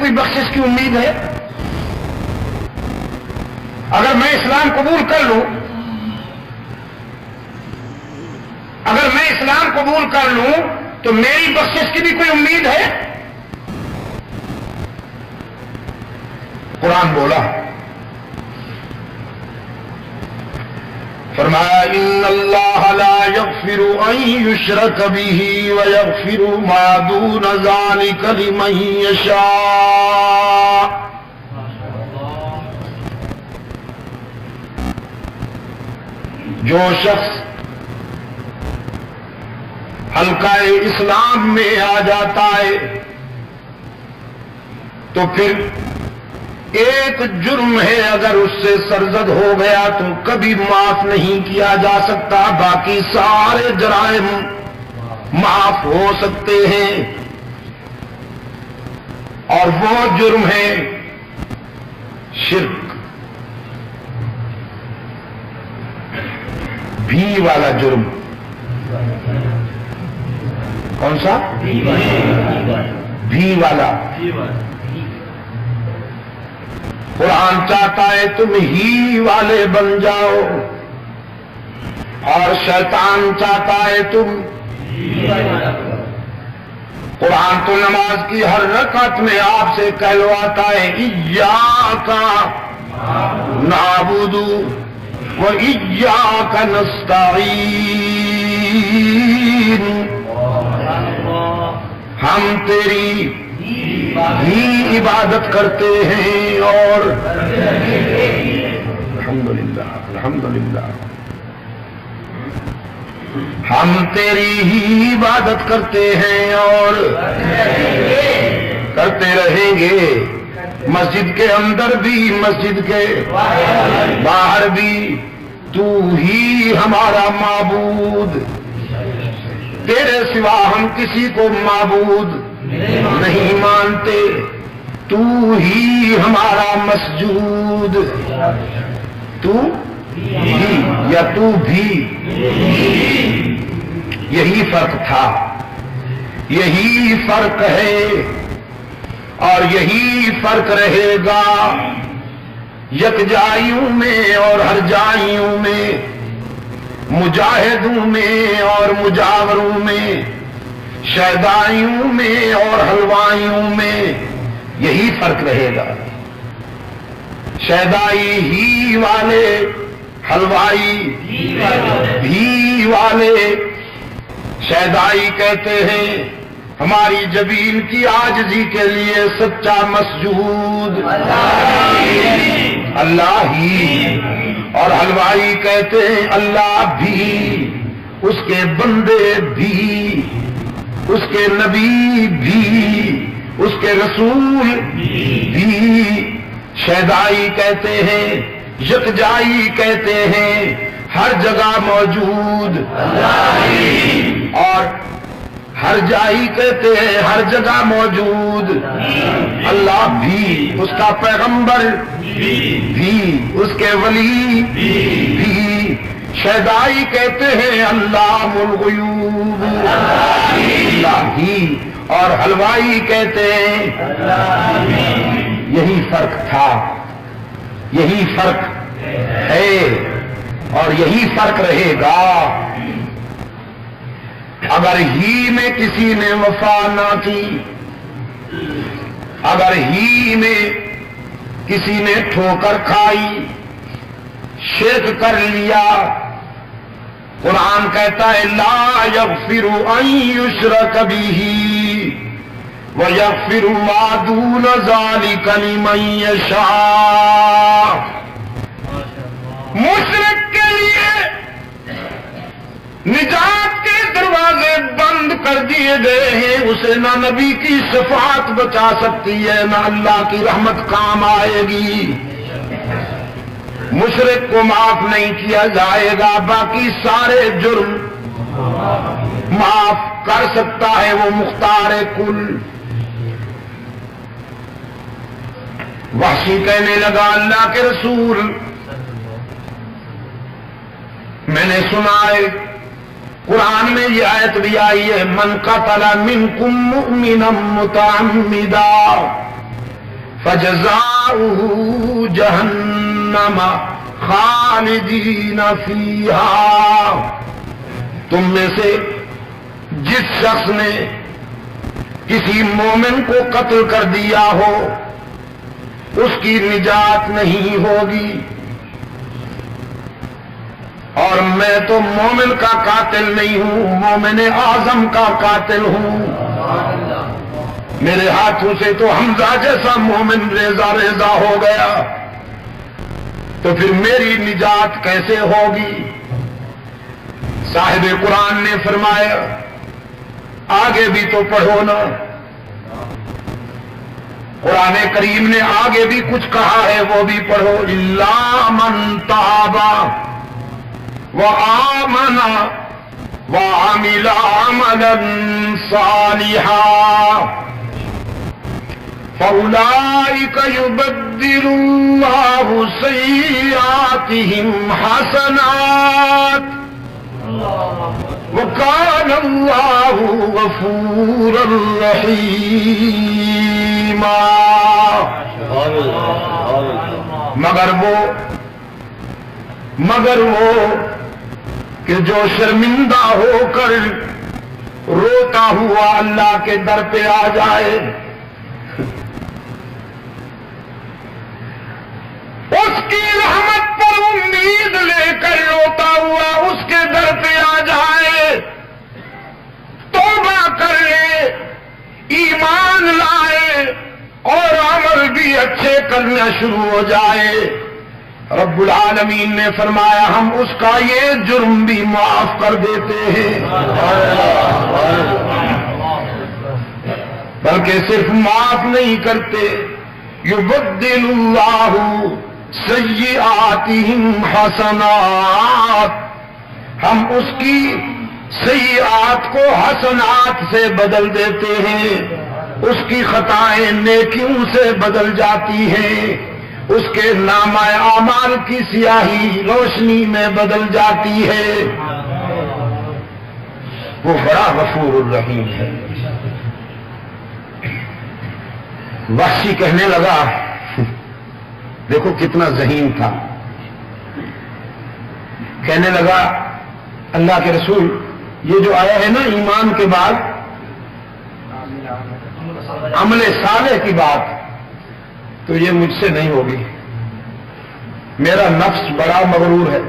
کوئی بخشش کی امید ہے؟ اگر میں اسلام قبول کر لوں، اگر میں اسلام قبول کر لوں تو میری بخشش کی بھی کوئی امید ہے؟ قرآن بولا، فرمایا ان اللہ لا یغفر ان یشرک بہ ویغفر ما دون ذلک لمن یشاء۔ جو شخص حلقہ اسلام میں آ جاتا ہے تو پھر ایک جرم ہے، اگر اس سے سرزد ہو گیا تو کبھی معاف نہیں کیا جا سکتا، باقی سارے جرائم معاف ہو سکتے ہیں، اور وہ جرم ہے شرک، بھی والا جرم۔ کون سا؟ بھی والا۔ قرآن چاہتا ہے تم ہی والے بن جاؤ، اور شیطان چاہتا ہے تم۔ قرآن تو نماز کی ہر رکعت میں آپ سے کہلواتا ہے ایاک نعبد و ایاک نستعین، ہم تیری ہی عبادت کرتے ہیں، اور الحمدللہ الحمدللہ ہم تیری ہی عبادت کرتے ہیں اور کرتے رہیں گے، مسجد کے اندر بھی مسجد کے باہر بھی، تو ہی ہمارا معبود، تیرے سوا ہم کسی کو معبود نہیں مانتے، تو ہی ہمارا مسجود، تو ہی یا تو بھی، یہی فرق تھا، یہی فرق ہے اور یہی فرق رہے گا یکجائیوں میں اور ہر جائیوں میں، مجاہدوں میں اور مجاوروں میں، شیدائیوں میں اور حلوائیوں میں، یہی فرق رہے گا۔ شیدائی ہی والے، حلوائی بھی والے۔ شیدائی کہتے ہیں ہماری جبین کی عاجزی کے لیے سچا مسجود اللہ ہی، اور حلوائی کہتے ہیں اللہ بھی، اس کے بندے بھی، اس کے نبی بھی، اس کے رسول بھی۔ شیدائی کہتے ہیں، یکجائی کہتے ہیں ہر جگہ موجود، اور ہر جائی کہتے ہیں ہر جگہ موجود اللہ بھی، اس کا پیغمبر بھی، اس کے ولی بھی۔ شیدائی کہتے ہیں علام الغیوب اللہ ہی، اور حلوائی کہتے ہیں یہی فرق تھا، یہی فرق ہے اور یہی فرق رہے گا۔ اگر ہی میں کسی نے وفا نہ کی، اگر ہی میں کسی نے ٹھوکر کھائی، شرک کر لیا، قرآن کہتا ہے لا یغفر ان یشرک بہ ویغفر ما دون ذلک لمن یشاء۔ مشرک کے لیے نجات کے دروازے بند کر دیے گئے ہیں، اسے نہ نبی کی شفاعت بچا سکتی ہے، نہ اللہ کی رحمت کام آئے گی۔ مشرک کو معاف نہیں کیا جائے گا، باقی سارے جرم معاف کر سکتا ہے وہ مختار کل۔ وحشی کہنے لگا اللہ کے رسول، میں نے سنا ہے قرآن میں یہ آیت بھی آئی ہے من قتل منکم مؤمنا متعمدا فجزاؤہ جہنم خالدین فیہا، تم میں سے جس شخص نے کسی مومن کو قتل کر دیا ہو اس کی نجات نہیں ہوگی، اور میں تو مومن کا قاتل نہیں ہوں، مومن اعظم کا قاتل ہوں، میرے ہاتھوں سے تو حمزہ جیسا مومن ریزہ ریزہ ہو گیا، تو پھر میری نجات کیسے ہوگی؟ صاحب قرآن نے فرمایا آگے بھی تو پڑھو نا، قرآن کریم نے آگے بھی کچھ کہا ہے وہ بھی پڑھو، الا من تاب وآمن وعمل عملا صالحا فأولئك يبدل الله سيئاتهم حسنات وكان الله غفورا رحيما۔ مگر وہ کہ جو شرمندہ ہو کر روتا ہوا اللہ کے در پہ آ جائے، اس کی رحمت پر امید لے کر روتا ہوا اس کے در پہ آ جائے، توبہ کر لے، ایمان لائے اور عمل بھی اچھے کرنا شروع ہو جائے، رب العالمین نے فرمایا ہم اس کا یہ جرم بھی معاف کر دیتے ہیں، بلکہ صرف معاف نہیں کرتے، یبدل اللہ سیئاتہم حسنات، ہم اس کی سیئات کو حسنات سے بدل دیتے ہیں، اس کی خطائیں نیکیوں سے بدل جاتی ہیں، اس کے نامہ اعمال کی سیاہی روشنی میں بدل جاتی ہے، وہ بڑا غفور الرحیم ہے۔ وحشی کہنے لگا، دیکھو کتنا ذہین تھا، کہنے لگا اللہ کے رسول یہ جو آیا ہے نا ایمان کے بعد عمل صالح کی بات، تو یہ مجھ سے نہیں ہوگی، میرا نفس بڑا مغرور ہے،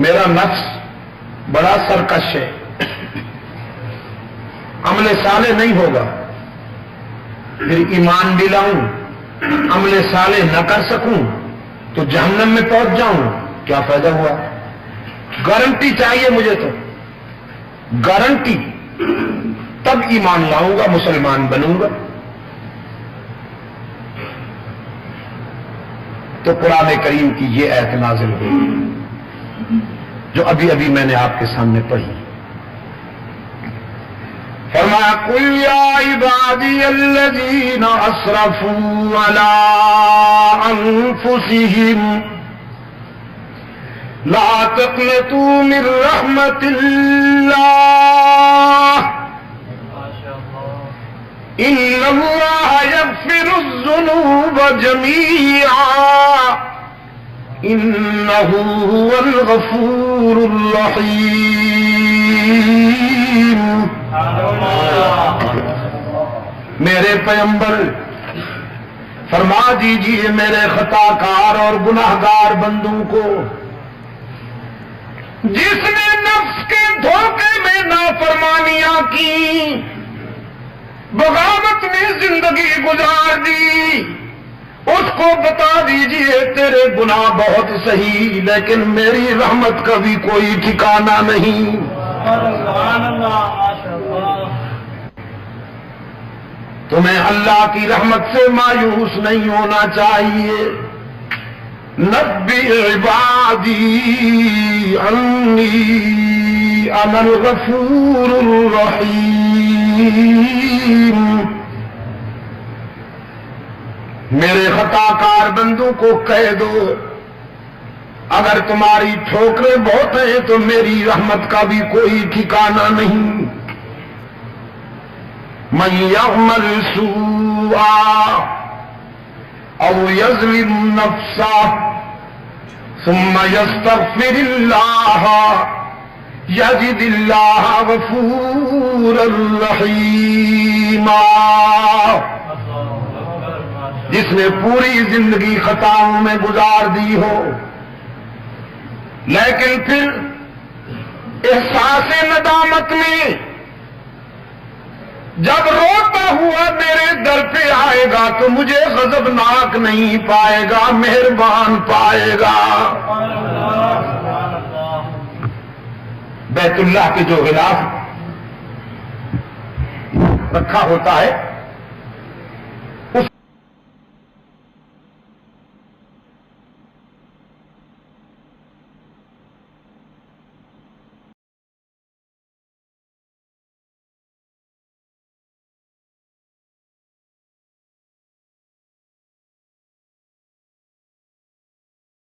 میرا نفس بڑا سرکش ہے، عمل صالح نہیں ہوگا، پھر ایمان بھی لاؤں عمل صالح نہ کر سکوں تو جہنم میں پہنچ جاؤں، کیا فائدہ ہوا؟ گارنٹی چاہیے مجھے، تو گارنٹی، تب ایمان لاؤں گا، مسلمان بنوں گا۔ تو قرآن کریم کی یہ آیت نازل ہوئی جو ابھی ابھی میں نے آپ کے سامنے پڑھی، فرمایا قل یا عبادی الذین اسرفوا علی انفسہم لا تقنطوا من رحمت اللہ ان اللہ یغفر الذنوب جمیعا انہ هو الغفور الرحیم۔ میرے پیغمبر فرما دیجئے میرے خطا کار اور گناہ گار بندوں کو، جس نے نفس کے دھوکے میں نافرمانیاں کی، بغاوت میں زندگی گزار دی، اس کو بتا دیجئے تیرے گناہ بہت صحیح لیکن میری رحمت کا بھی کوئی ٹھکانہ نہیں۔ تمہیں اللہ کی رحمت سے مایوس نہیں ہونا چاہیے۔ نبی عبادی انی انا الغفور الرحیم، میرے خطا کار بندوں کو کہہ دو اگر تمہاری ٹھوکریں بہت ہیں تو میری رحمت کا بھی کوئی ٹھکانہ نہیں۔ من یعمل سوءا او یظلم نفسہ ثم یستغفر اللہ یجد اللہ غفورا رحیما. جس نے پوری زندگی خطاؤں میں گزار دی ہو لیکن پھر احساس ندامت میں جب روتا ہوا میرے در پہ آئے گا تو مجھے غضبناک نہیں پائے گا، مہربان پائے گا. بیت اللہ کے جو غلاف رکھا ہوتا ہے